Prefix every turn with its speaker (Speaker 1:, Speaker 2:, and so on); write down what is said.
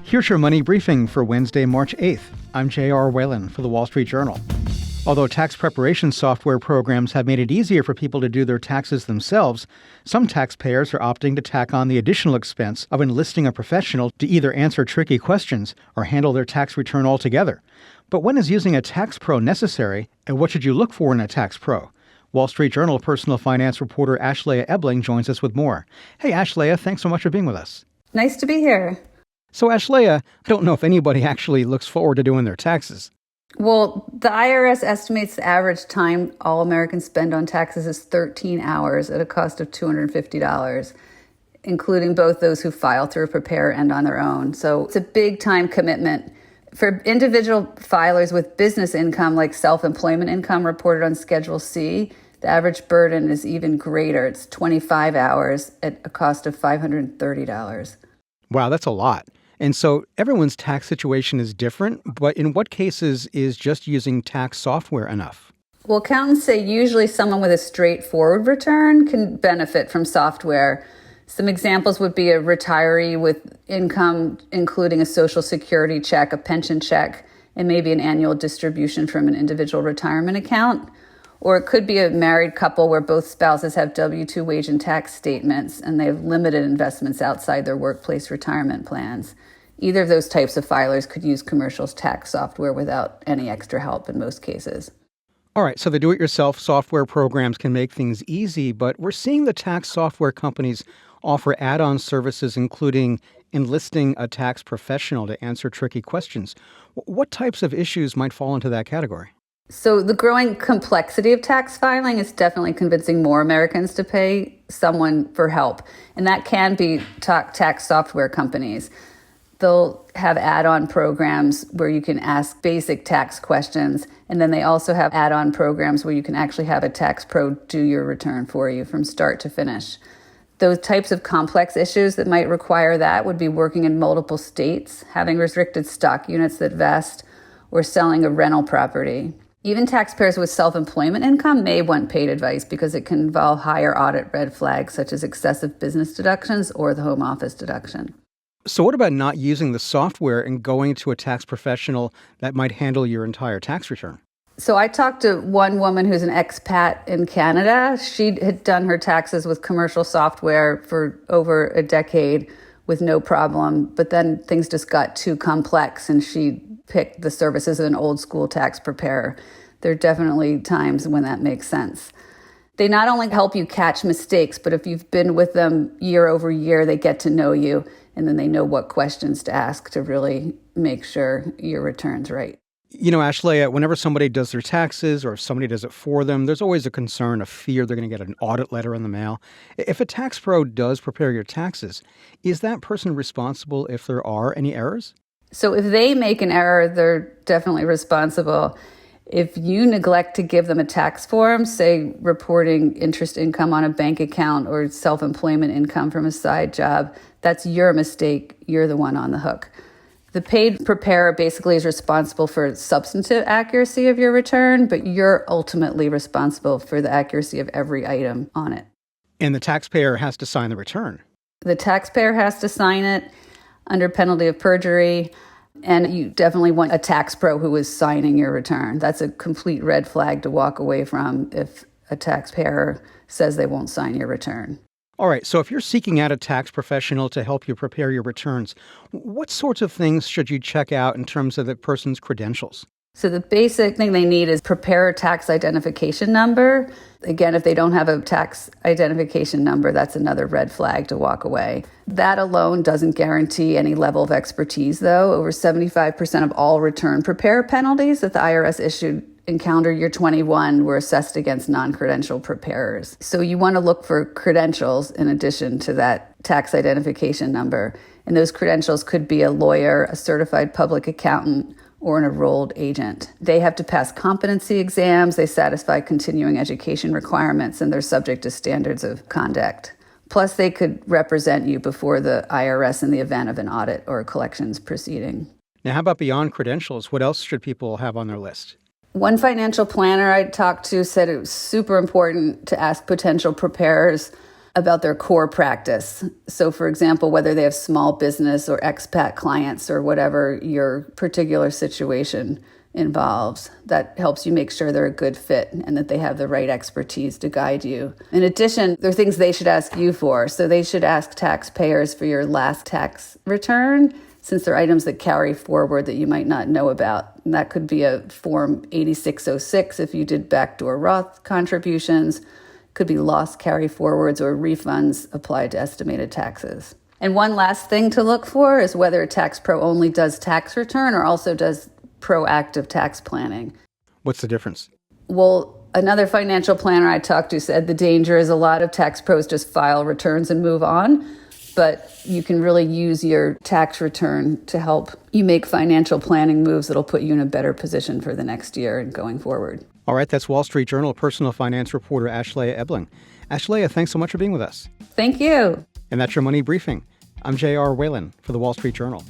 Speaker 1: Here's your money briefing for Wednesday, March 8th. I'm J.R. Whalen for the Wall Street Journal. Although tax preparation software programs have made it easier for people to do their taxes themselves, some taxpayers are opting to tack on the additional expense of enlisting a professional to either answer tricky questions or handle their tax return altogether. But when is using a tax pro necessary, and what should you look for in a tax pro? Wall Street Journal personal finance reporter Ashlea Ebeling joins us with more. Hey, Ashlea, thanks so much for being with us.
Speaker 2: Nice to be here.
Speaker 1: So, Ashlea, I don't know if anybody actually looks forward to doing their taxes.
Speaker 2: Well, the IRS estimates the average time all Americans spend on taxes is 13 hours at a cost of $250, including both those who file through a preparer and on their own. So it's a big time commitment. For individual filers with business income, like self-employment income reported on Schedule C, the average burden is even greater. It's 25 hours at a cost of $530.
Speaker 1: Wow, that's a lot. And so everyone's tax situation is different, but in what cases is just using tax software enough?
Speaker 2: Well, accountants say usually someone with a straightforward return can benefit from software. Some examples would be a retiree with income, including a Social Security check, a pension check, and maybe an annual distribution from an individual retirement account. Or it could be a married couple where both spouses have W-2 wage and tax statements and they have limited investments outside their workplace retirement plans. Either of those types of filers could use commercial tax software without any extra help in most cases.
Speaker 1: All right, so the do-it-yourself software programs can make things easy, but we're seeing the tax software companies offer add-on services, including enlisting a tax professional to answer tricky questions. What types of issues might fall into that category?
Speaker 2: So the growing complexity of tax filing is definitely convincing more Americans to pay someone for help. And that can be tax software companies. They'll have add-on programs where you can ask basic tax questions. And then they also have add-on programs where you can actually have a tax pro do your return for you from start to finish. Those types of complex issues that might require that would be working in multiple states, having restricted stock units that vest, or selling a rental property. Even taxpayers with self-employment income may want paid advice because it can involve higher audit red flags such as excessive business deductions or the home office deduction.
Speaker 1: So what about not using the software and going to a tax professional that might handle your entire tax return?
Speaker 2: So I talked to one woman who's an expat in Canada. She had done her taxes with commercial software for over a decade with no problem, but then things just got too complex and she picked the services of an old school tax preparer. There are definitely times when that makes sense. They not only help you catch mistakes, but if you've been with them year over year, they get to know you and then they know what questions to ask to really make sure your return's right.
Speaker 1: You know, Ashlea, whenever somebody does their taxes or if somebody does it for them, there's always a concern, a fear they're going to get an audit letter in the mail. If a tax pro does prepare your taxes, is that person responsible if there are any errors?
Speaker 2: So if they make an error, they're definitely responsible. If you neglect to give them a tax form, say reporting interest income on a bank account or self-employment income from a side job, that's your mistake. You're the one on the hook. The paid preparer basically is responsible for substantive accuracy of your return, but you're ultimately responsible for the accuracy of every item on it.
Speaker 1: And the taxpayer has to sign the return.
Speaker 2: The taxpayer has to sign it under penalty of perjury, and you definitely want a tax pro who is signing your return. That's a complete red flag to walk away from if a taxpayer says they won't sign your return.
Speaker 1: All right, so if you're seeking out a tax professional to help you prepare your returns, what sorts of things should you check out in terms of the person's credentials?
Speaker 2: So the basic thing they need is prepare a tax identification number. Again, if they don't have a tax identification number, that's another red flag to walk away. That alone doesn't guarantee any level of expertise, though. Over 75% of all return prepare penalties that the IRS issued in calendar year 21 were assessed against non-credentialed preparers. So you want to look for credentials in addition to that tax identification number. And those credentials could be a lawyer, a certified public accountant, or an enrolled agent. They have to pass competency exams, they satisfy continuing education requirements, and they're subject to standards of conduct. Plus, they could represent you before the IRS in the event of an audit or a collections proceeding.
Speaker 1: Now, how about beyond credentials? What else should people have on their list?
Speaker 2: One financial planner I talked to said it was super important to ask potential preparers about their core practice. So, for example, whether they have small business or expat clients or whatever your particular situation involves, that helps you make sure they're a good fit and that they have the right expertise to guide you. In addition, there are things they should ask you for. So they should ask taxpayers for your last tax return, since they're items that carry forward that you might not know about. And that could be a Form 8606 if you did backdoor Roth contributions, could be loss carry forwards or refunds applied to estimated taxes. And one last thing to look for is whether a tax pro only does tax return or also does proactive tax planning.
Speaker 1: What's the difference?
Speaker 2: Well, another financial planner I talked to said the danger is a lot of tax pros just file returns and move on, but you can really use your tax return to help you make financial planning moves that'll put you in a better position for the next year and going forward.
Speaker 1: All right, that's Wall Street Journal personal finance reporter Ashlea Ebeling. Ashlea, thanks so much for being with us.
Speaker 2: Thank you.
Speaker 1: And that's your Money Briefing. I'm J.R. Whalen for the Wall Street Journal.